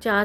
4